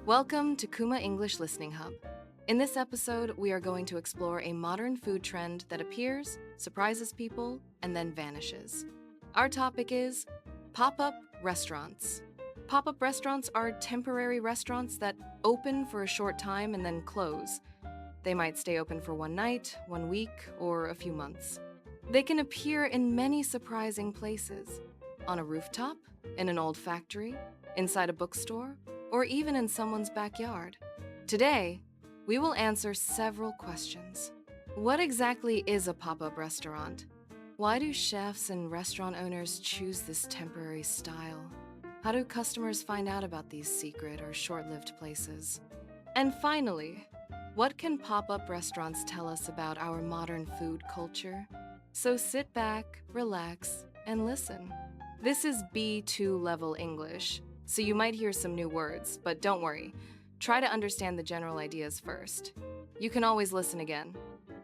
Welcome to Kuma English Listening Hub. In this episode, we are going to explore a modern food trend that appears, surprises people, and then vanishes. Our topic is pop-up restaurants. Pop-up restaurants are temporary restaurants that open for a short time and then close. They might stay open for one night, 1 week, or a few months. They can appear in many surprising places. On a rooftop, in an old factory, inside a bookstore, or even in someone's backyard. Today, we will answer several questions. What exactly is a pop-up restaurant? Why do chefs and restaurant owners choose this temporary style? How do customers find out about these secret or short-lived places? And finally, what can pop-up restaurants tell us about our modern food culture? So sit back, relax, and listen. This is B2 level English, so you might hear some new words, but don't worry. Try to understand the general ideas first. You can always listen again.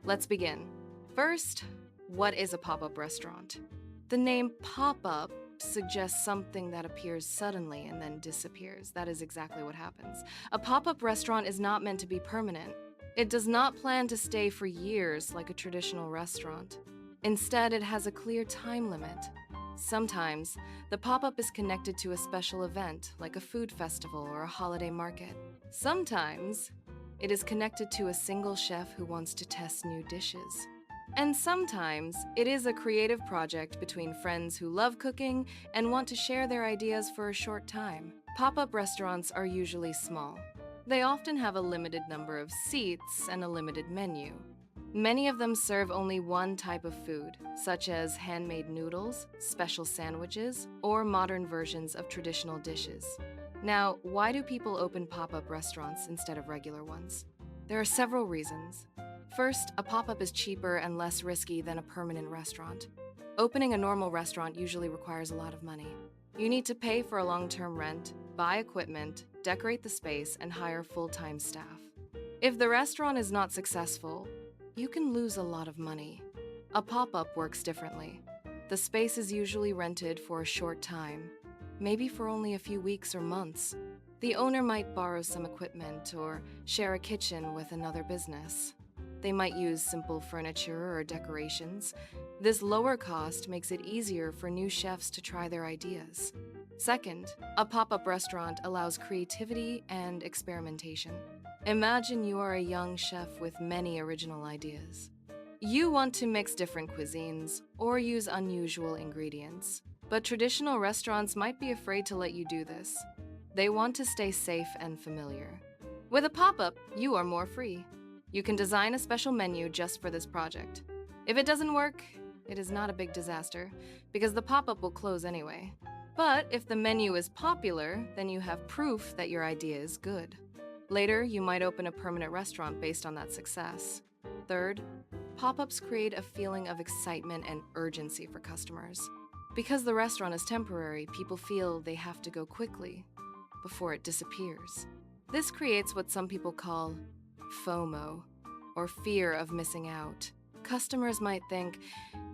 Let's begin. First, what is a pop-up restaurant? The name pop-up suggests something that appears suddenly and then disappears. That is exactly what happens. A pop-up restaurant is not meant to be permanent. It does not plan to stay for years like a traditional restaurant. Instead, it has a clear time limit. Sometimes, the pop-up is connected to a special event, like a food festival or a holiday market. Sometimes, it is connected to a single chef who wants to test new dishes. And sometimes, it is a creative project between friends who love cooking and want to share their ideas for a short time. Pop-up restaurants are usually small. They often have a limited number of seats and a limited menu. Many of them serve only one type of food, such as handmade noodles, special sandwiches, or modern versions of traditional dishes. Now, why do people open pop-up restaurants instead of regular ones? There are several reasons. First, a pop-up is cheaper and less risky than a permanent restaurant. Opening a normal restaurant usually requires a lot of money. You need to pay for a long-term rent, buy equipment, decorate the space, and hire full-time staff. If the restaurant is not successful, you can lose a lot of money. A pop-up works differently. The space is usually rented for a short time, maybe for only a few weeks or months. The owner might borrow some equipment or share a kitchen with another business. They might use simple furniture or decorations. This lower cost makes it easier for new chefs to try their ideas. Second, a pop-up restaurant allows creativity and experimentation. Imagine you are a young chef with many original ideas. You want to mix different cuisines or use unusual ingredients, but traditional restaurants might be afraid to let you do this. They want to stay safe and familiar. With a pop-up, you are more free. You can design a special menu just for this project. If it doesn't work, it is not a big disaster, because the pop-up will close anyway. But if the menu is popular, then you have proof that your idea is good. Later, you might open a permanent restaurant based on that success. Third, pop-ups create a feeling of excitement and urgency for customers. Because the restaurant is temporary, people feel they have to go quickly before it disappears. This creates what some people call FOMO, or fear of missing out. Customers might think,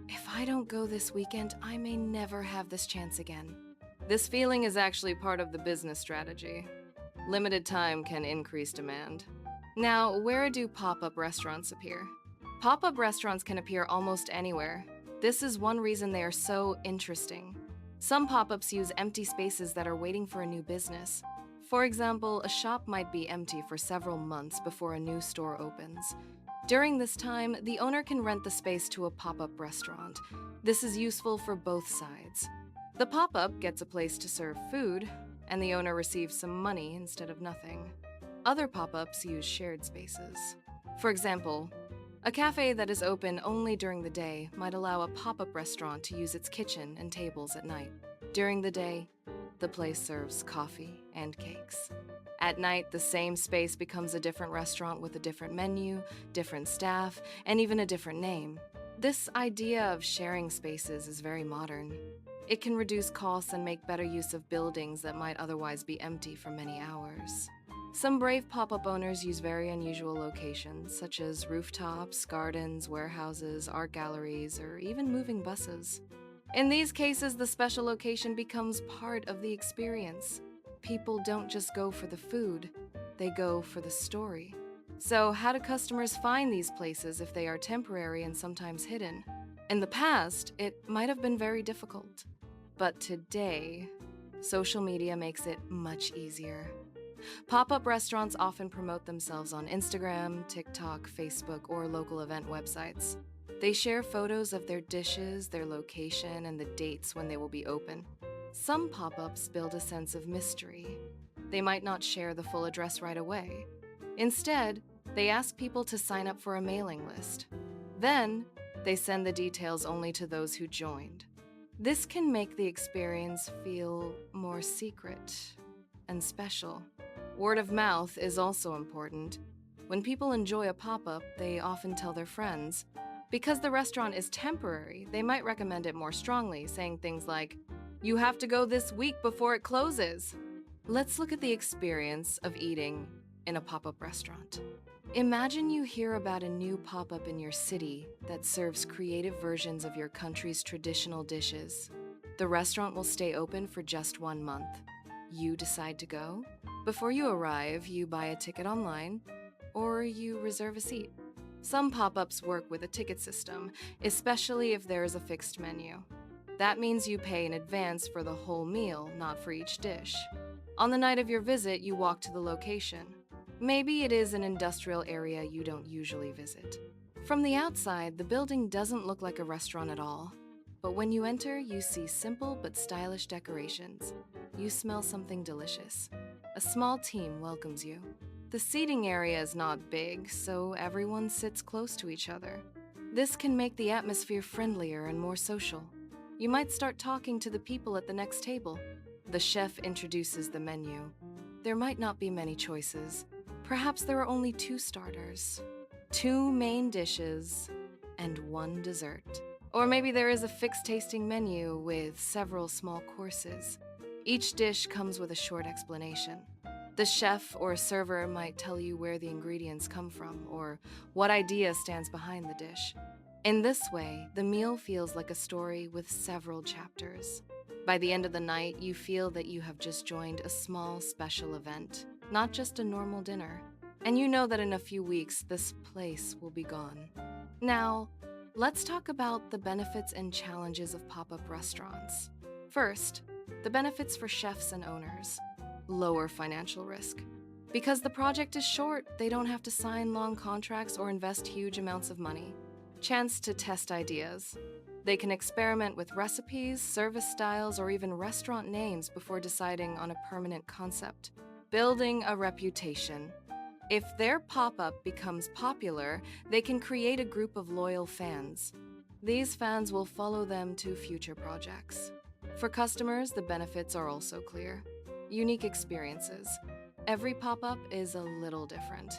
if I don't go this weekend, I may never have this chance again. This feeling is actually part of the business strategy. Limited time can increase demand. Now, where do pop-up restaurants appear? Pop-up restaurants can appear almost anywhere. This is one reason they are so interesting. Some pop-ups use empty spaces that are waiting for a new business. For example, a shop might be empty for several months before a new store opens. During this time, the owner can rent the space to a pop-up restaurant. This is useful for both sides. The pop-up gets a place to serve food, and the owner receives some money instead of nothing. Other pop-ups use shared spaces. For example, a cafe that is open only during the day might allow a pop-up restaurant to use its kitchen and tables at night. During the day, the place serves coffee and cakes. At night, the same space becomes a different restaurant with a different menu, different staff, and even a different name. This idea of sharing spaces is very modern. It can reduce costs and make better use of buildings that might otherwise be empty for many hours. Some brave pop-up owners use very unusual locations, such as rooftops, gardens, warehouses, art galleries, or even moving buses. In these cases, the special location becomes part of the experience. People don't just go for the food. they go for the story. So, how do customers find these places if they are temporary and sometimes hidden? In the past, it might have been very difficult. But today, social media makes it much easier. Pop-up restaurants often promote themselves on Instagram, TikTok, Facebook, or local event websites. They share photos of their dishes, their location, and the dates when they will be open. Some pop-ups build a sense of mystery. They might not share the full address right away. Instead, they ask people to sign up for a mailing list. Then, they send the details only to those who joined. This can make the experience feel more secret and special. Word of mouth is also important. When people enjoy a pop-up, they often tell their friends. Because the restaurant is temporary, they might recommend it more strongly, saying things like, "You have to go this week before it closes." Let's look at the experience of eating in a pop-up restaurant. Imagine you hear about a new pop-up in your city that serves creative versions of your country's traditional dishes. The restaurant will stay open for just 1 month. You decide to go? Before you arrive, you buy a ticket online, or you reserve a seat. Some pop-ups work with a ticket system, especially if there is a fixed menu. That means you pay in advance for the whole meal, not for each dish. On the night of your visit, you walk to the location. Maybe it is an industrial area you don't usually visit. From the outside, the building doesn't look like a restaurant at all. But when you enter, you see simple but stylish decorations. You smell something delicious. A small team welcomes you. The seating area is not big, so everyone sits close to each other. This can make the atmosphere friendlier and more social. You might start talking to the people at the next table. The chef introduces the menu. There might not be many choices. Perhaps there are only 2 starters, 2 main dishes, and 1 dessert. Or maybe there is a fixed tasting menu with several small courses. Each dish comes with a short explanation. The chef or server might tell you where the ingredients come from or what idea stands behind the dish. In this way, the meal feels like a story with several chapters. By the end of the night, you feel that you have just joined a small special event, not just a normal dinner. And you know that in a few weeks, this place will be gone. Now, let's talk about the benefits and challenges of pop-up restaurants. First, the benefits for chefs and owners. Lower financial risk. Because the project is short, they don't have to sign long contracts or invest huge amounts of money. Chance to test ideas. They can experiment with recipes, service styles, or even restaurant names before deciding on a permanent concept. Building a reputation. If their pop-up becomes popular, they can create a group of loyal fans. These fans will follow them to future projects. For customers, the benefits are also clear. Unique experiences. Every pop-up is a little different.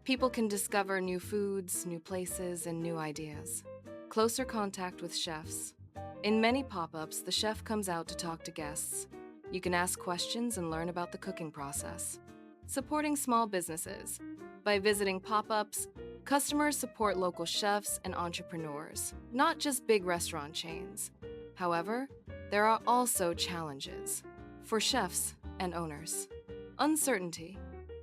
People can discover new foods, new places, and new ideas. Closer contact with chefs. In many pop-ups, the chef comes out to talk to guests. You can ask questions and learn about the cooking process. Supporting small businesses. By visiting pop-ups, customers support local chefs and entrepreneurs, not just big restaurant chains. However, there are also challenges for chefs and owners. Uncertainty.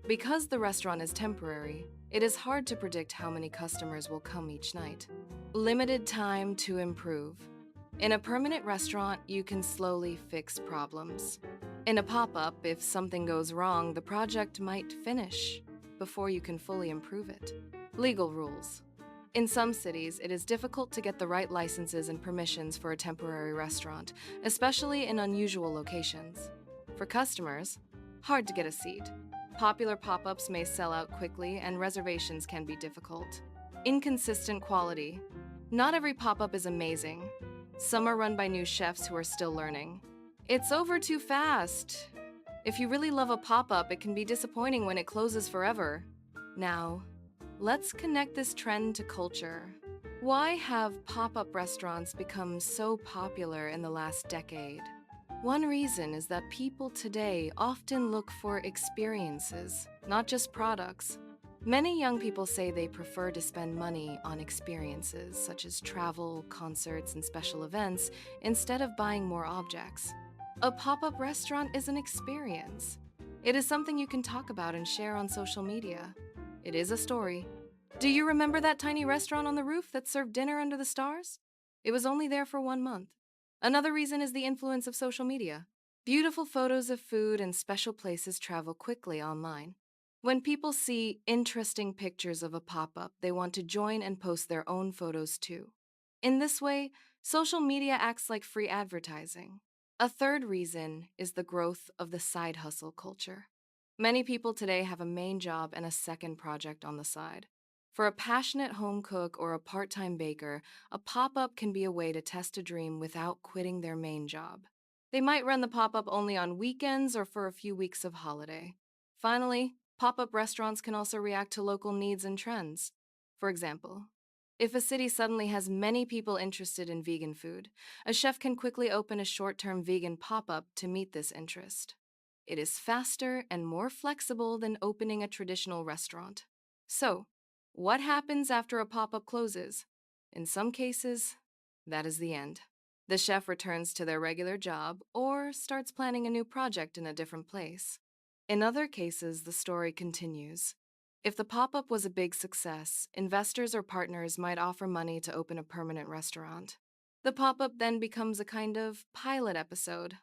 Because the restaurant is temporary, it is hard to predict how many customers will come each night. Limited time to improve. In a permanent restaurant, you can slowly fix problems. In a pop-up, if something goes wrong, the project might finish before you can fully improve it. Legal rules. In some cities, it is difficult to get the right licenses and permissions for a temporary restaurant, especially in unusual locations. For customers, hard to get a seat. Popular pop-ups may sell out quickly, and reservations can be difficult. Inconsistent quality. Not every pop-up is amazing. Some are run by new chefs who are still learning. It's over too fast. If you really love a pop-up, it can be disappointing when it closes forever. Now, let's connect this trend to culture. Why have pop-up restaurants become so popular in the last decade? One reason is that people today often look for experiences, not just products. Many young people say they prefer to spend money on experiences, such as travel, concerts, and special events, instead of buying more objects. A pop-up restaurant is an experience. It is something you can talk about and share on social media. It is a story. Do you remember that tiny restaurant on the roof that served dinner under the stars? It was only there for 1 month. Another reason is the influence of social media. Beautiful photos of food and special places travel quickly online. When people see interesting pictures of a pop up, they want to join and post their own photos too. In this way, social media acts like free advertising. A third reason is the growth of the side hustle culture. Many people today have a main job and a second project on the side. For a passionate home cook or a part time baker, a pop up can be a way to test a dream without quitting their main job. They might run the pop up only on weekends or for a few weeks of holiday. Finally, pop up restaurants can also react to local needs and trends. For example, if a city suddenly has many people interested in vegan food, a chef can quickly open a short term vegan pop up to meet this interest. It is faster and more flexible than opening a traditional restaurant. So, what happens after a pop up closes? In some cases, that is the end. The chef returns to their regular job or starts planning a new project in a different place. In other cases, the story continues. If the pop up was a big success, investors or partners might offer money to open a permanent restaurant. The pop up then becomes a kind of pilot episode,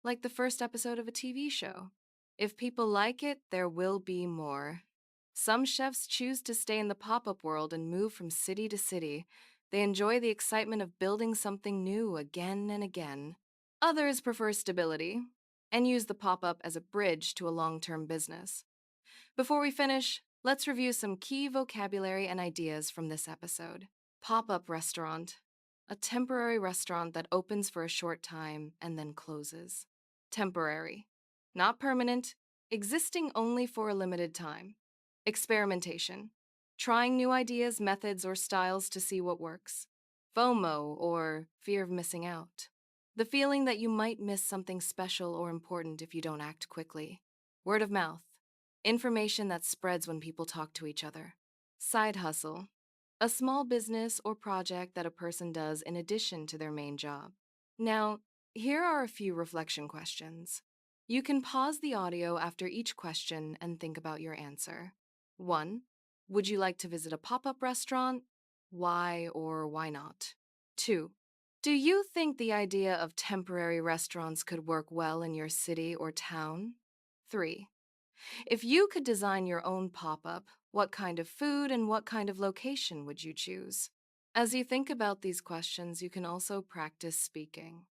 like the first episode of a TV show. If people like it, there will be more. Some chefs choose to stay in the pop up world and move from city to city. They enjoy the excitement of building something new again and again. Others prefer stability and use the pop up as a bridge to a long term business. Before we finish, let's review some key vocabulary and ideas from this episode. Pop up restaurant, a temporary restaurant that opens for a short time and then closes. Temporary, not permanent, existing only for a limited time. Experimentation, trying new ideas, methods, or styles to see what works. FOMO, or fear of missing out, the feeling that you might miss something special or important if you don't act quickly. Word of mouth, information that spreads when people talk to each other. Side hustle, a small business or project that a person does in addition to their main job. Now, here are a few reflection questions. You can pause the audio after each question and think about your answer. 1. Would you like to visit a pop up restaurant? Why or why not? 2. Do you think the idea of temporary restaurants could work well in your city or town? 3. If you could design your own pop up, what kind of food and what kind of location would you choose? As you think about these questions, you can also practice speaking.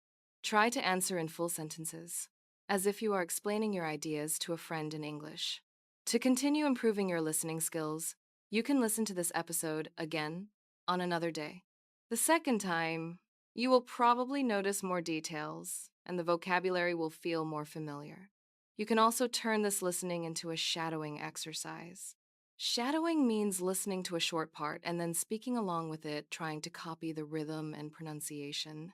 Try to answer in full sentences, as if you are explaining your ideas to a friend in English. To continue improving your listening skills, you can listen to this episode again on another day. The second time, you will probably notice more details, and the vocabulary will feel more familiar. You can also turn this listening into a shadowing exercise. Shadowing means listening to a short part and then speaking along with it, trying to copy the rhythm and pronunciation.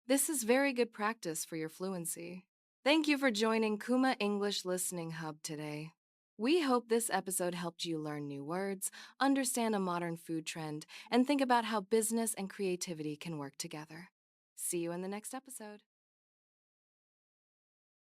This is very good practice for your fluency. Thank you for joining Kuma English Listening Hub today. We hope this episode helped you learn new words, understand a modern food trend, and think about how business and creativity can work together. See you in the next episode.